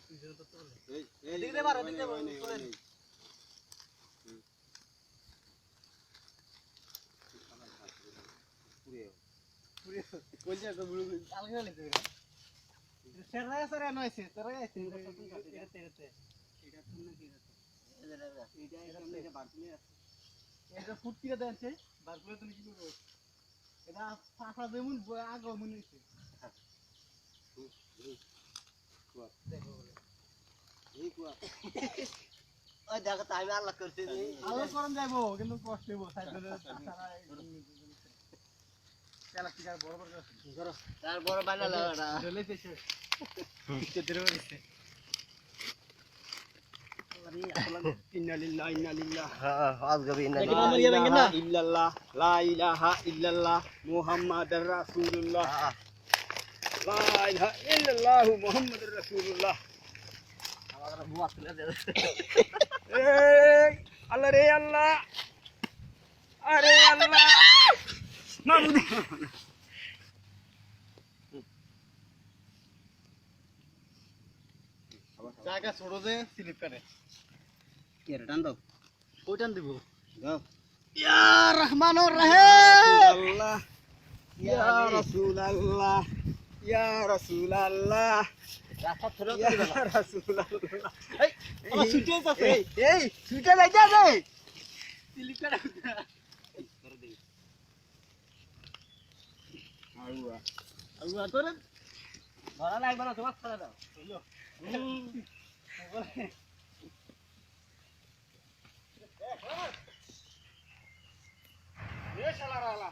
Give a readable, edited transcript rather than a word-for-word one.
এদিকে মারো এদিকে চলেন পুরে কইছে তো বুড়ো আলগা লাগে সেরা সেরা নয়ছে তোরা আইছে এটা তুমি কি এটা বারকুলে আছে এটা ফুট কিরা দেনছে বারকুলে তুমি কি করবে এটা ফাফা যেমন আগে মনে হইছে দেখো এই কুয়া ওই দেখো তাই আল্লাহ করতে আল্লাহ করন যাইবো কিন্তু কষ্ট হইবো সাইকেলে সারা চালা কি আর বড় বড় করো তার বড় বানালো এটা লইতেছে কে ধরে বসে আরে আসলে ইন্না লিল্লাহি ইন্না লিল্লাহ হ্যাঁ আজগাবি ইন্না ইল্লাল্লাহ লা ইলাহা ইল্লাল্লাহ মুহাম্মাদুর রাসূলুল্লাহ লা ইলাহা ইল্লাল্লাহ মুহাম্মাদুর রাসূলুল্লাহ আমাদের বুয়া তুলে দে এই আল্লাহ রে আল্লাহ আরে আল্লাহ মামুদি জায়গা ছোড়ো যে স্লিপ কাটে কি রে টান দাও কই টান দিব দাও ইয়া রহমানুর রহিম আল্লাহ ইয়া রাসূলুল্লাহ ইয়া রাসূলুল্লাহ রাস্তা ছোড়ো করে দাও রাসূলুল্লাহ এই আমার ছুটে যাচ্ছে এই ছুটে যাইতা রে স্লিপ কাটে করে দেই আউয়া আউয়া তোরে ধরা লাগবে না তোমার ছাড়া দাও বুঝলো এ শালা রালা